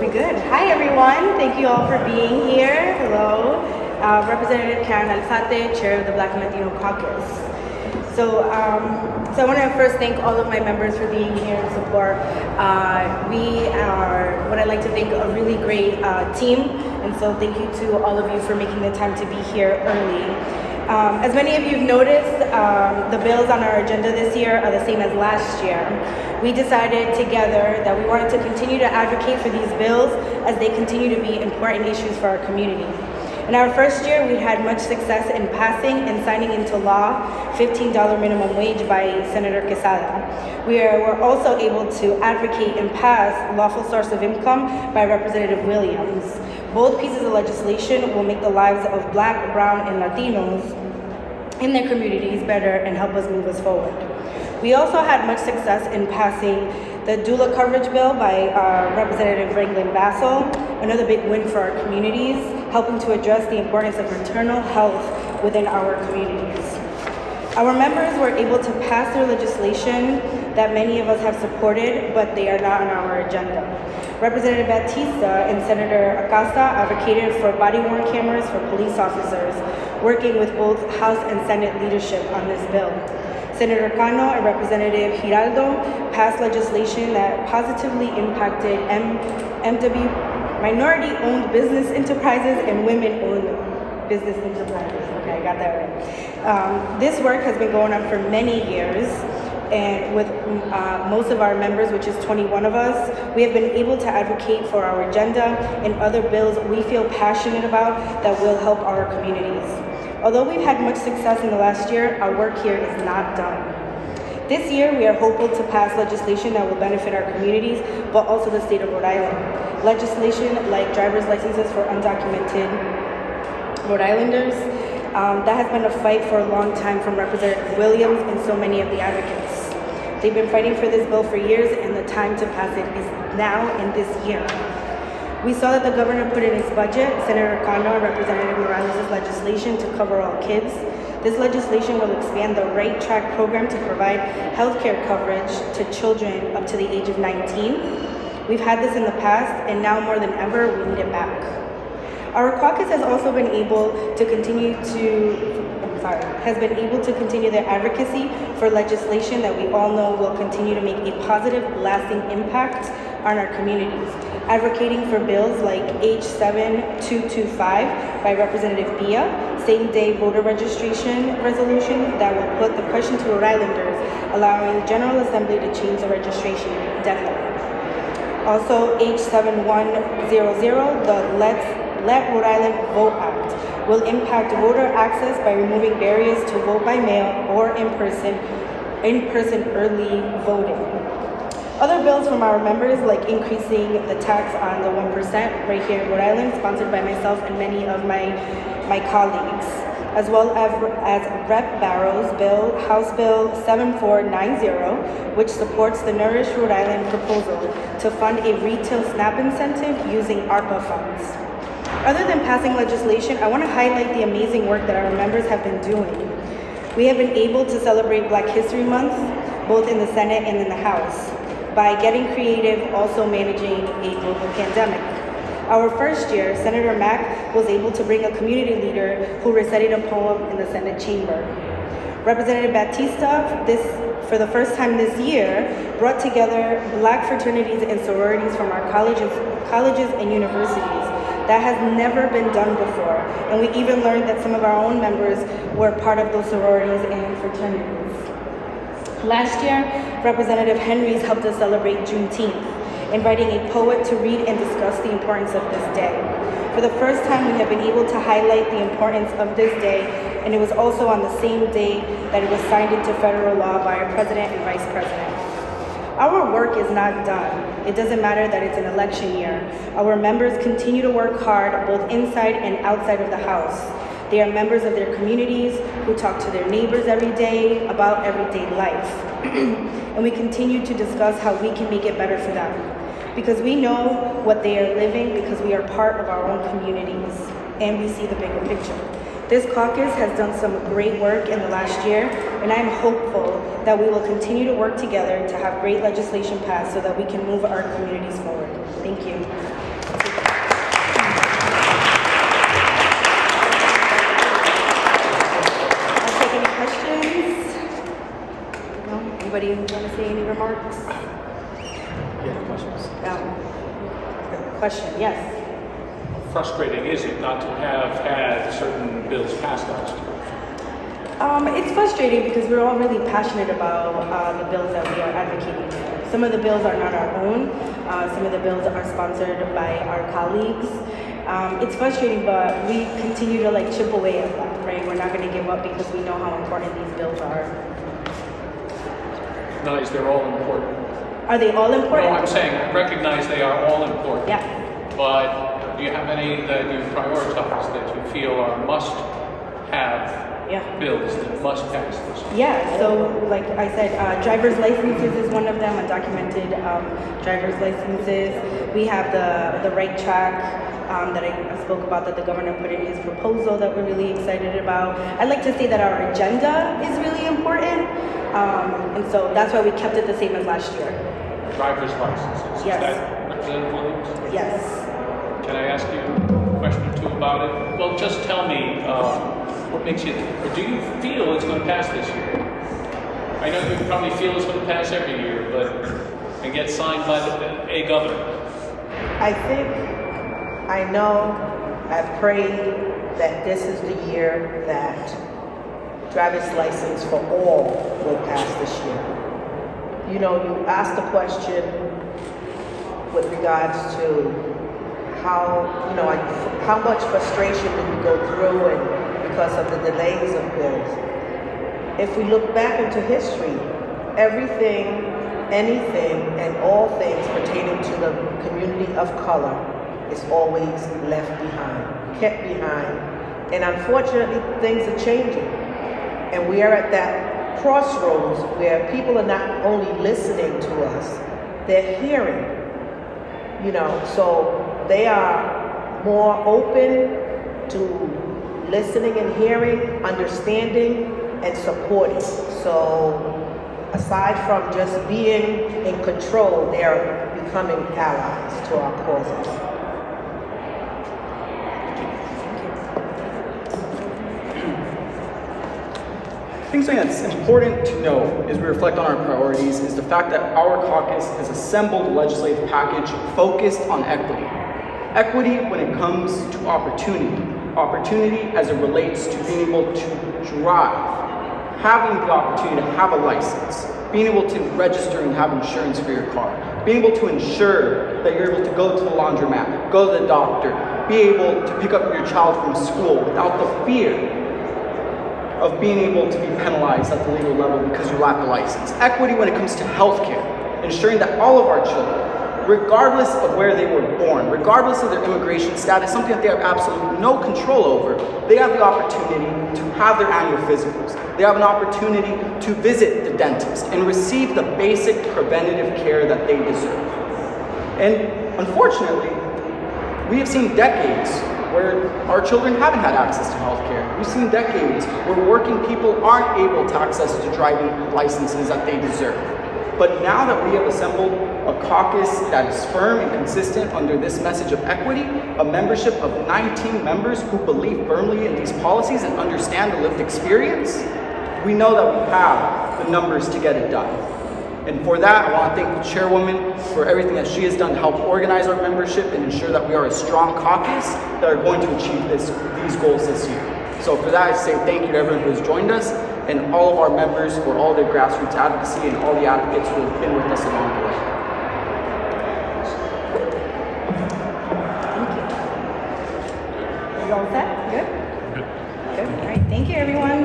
Okay, good. Hi, everyone. Thank you all for being here. Hello. Representative Karen Alzate, Chair of the Black and Latino Caucus. So I want to first thank all of my members for being here and support. We are what I like to think a really great team, and so thank you to all of you for making the time to be here early. As many of you have noticed, the bills on our agenda this year are the same as last year. We decided together that we wanted to continue to advocate for these bills as they continue to be important issues for our community. In our first year, we had much success in passing and signing into law $15 minimum wage by Senator Quesada. We were also able to advocate and pass lawful source of income by Representative Williams. Both pieces of legislation will make the lives of Black, Brown, and Latinos in their communities better and help us move us forward. We also had much success in passing the doula coverage bill by Representative Franklin Bassel, another big win for our communities, helping to address the importance of maternal health within our communities. Our members were able to pass their legislation that many of us have supported, but they are not on our agenda. Representative Batista and Senator Acosta advocated for body-worn cameras for police officers, working with both House and Senate leadership on this bill. Senator Cano and Representative Giraldo passed legislation that positively impacted MW minority-owned business enterprises and women-owned business enterprises. Okay, I got that right. This work has been going on for many years, and with most of our members, which is 21 of us, we have been able to advocate for our agenda and other bills we feel passionate about that will help our communities. Although we've had much success in the last year, our work here is not done. This year, we are hopeful to pass legislation that will benefit our communities, but also the state of Rhode Island. Legislation like driver's licenses for undocumented Rhode Islanders. That has been a fight for a long time from Representative Williams and so many of the advocates. They've been fighting for this bill for years, and the time to pass it is now in this year. We saw that the governor put in his budget, Senator Cano and Representative Morales' legislation to cover all kids. This legislation will expand the Right Track program to provide health care coverage to children up to the age of 19. We've had this in the past, and now more than ever, we need it back. Our caucus has also been able to continue their advocacy for legislation that we all know will continue to make a positive, lasting impact on our communities. Advocating for bills like H7225 by Representative Bia, same-day voter registration resolution that will put the question to Rhode Islanders, allowing the General Assembly to change the registration deadline. Also, H7100, the Let Rhode Island Vote Act, will impact voter access by removing barriers to vote by mail or in-person early voting. Other bills from our members, like increasing the tax on the 1% right here in Rhode Island, sponsored by myself and many of my colleagues, as well as Rep. Barrow's bill, House Bill 7490, which supports the Nourish Rhode Island proposal to fund a retail SNAP incentive using ARPA funds. Other than passing legislation, I want to highlight the amazing work that our members have been doing. We have been able to celebrate Black History Month, both in the Senate and in the House, by getting creative, also managing a global pandemic. Our first year, Senator Mack was able to bring a community leader who recited a poem in the Senate chamber. Representative Batista, for the first time this year, brought together Black fraternities and sororities from our colleges and universities. That has never been done before, and we even learned that some of our own members were part of those sororities and fraternities. Last year, Representative Henrys helped us celebrate Juneteenth, inviting a poet to read and discuss the importance of this day. For the first time, we have been able to highlight the importance of this day, and it was also on the same day that it was signed into federal law by our president and vice president. Our work is not done. It doesn't matter that it's an election year. Our members continue to work hard, both inside and outside of the House. They are members of their communities who talk to their neighbors every day about everyday life. And we continue to discuss how we can make it better for them. Because we know what they are living, because we are part of our own communities, and we see the bigger picture. This caucus has done some great work in the last year, and I'm hopeful that we will continue to work together to have great legislation passed so that we can move our communities forward. Thank you. any remarks? Yeah, questions. Question, yes. Frustrating, is it, not to have had certain bills passed last year? It's frustrating because we're all really passionate about the bills that we are advocating for. Some of the bills are not our own. Some of the bills are sponsored by our colleagues. It's frustrating, but we continue to chip away at that, right? We're not going to give up because we know how important these bills are. Recognize they're all important. Are they all important? No, I'm saying I recognize they are all important. Yeah. But do you have any that you prioritize that you feel are must-have bills that must pass this year? Yeah, so like I said, driver's licenses is one of them, undocumented driver's licenses. We have the right track that I spoke about that the governor put in his proposal that we're really excited about. I'd like to say that our agenda is really important, and so that's why we kept it the same as last year. Driver's licenses. Yes. Is that Representative Williams? Yes. Can I ask you a question or two about it? Well, just tell me, what makes you, or do you feel it's going to pass this year? I know you probably feel it's going to pass every year, and get signed by a governor. I think, I know, I've prayed that this is the year that driver's license for all will pass this year. You know, you asked the question with regards to how much frustration do we go through and because of the delays of bills. If we look back into history, everything, anything, and all things pertaining to the community of color is always left behind, kept behind. And unfortunately, things are changing. And we are at that crossroads where people are not only listening to us, they're hearing. So they are more open to listening and hearing, understanding, and supporting. So aside from just being in control, they are becoming allies to our causes. I think something that's important to note as we reflect on our priorities is the fact that our caucus has assembled a legislative package focused on equity. Equity when it comes to opportunity. Opportunity as it relates to being able to drive, having the opportunity to have a license, being able to register and have insurance for your car, being able to ensure that you're able to go to the laundromat, go to the doctor, be able to pick up your child from school without the fear of being able to be penalized at the legal level because you lack a license. Equity when it comes to healthcare, ensuring that all of our children, regardless of where they were born, regardless of their immigration status, something that they have absolutely no control over, they have the opportunity to have their annual physicals. They have an opportunity to visit the dentist and receive the basic preventative care that they deserve. And unfortunately, we have seen decades where our children haven't had access to health care. We've seen decades where working people aren't able to access to driving licenses that they deserve. But now that we have assembled a caucus that is firm and consistent under this message of equity, a membership of 19 members who believe firmly in these policies and understand the lived experience, we know that we have the numbers to get it done. And for that, I want to thank the chairwoman for everything that she has done to help organize our membership and ensure that we are a strong caucus that are going to achieve these goals this year. So for that, I say thank you to everyone who has joined us and all of our members for all their grassroots advocacy and all the advocates who have been with us along the way. Thank you. You all set? Good? Good. All right. Thank you, everyone.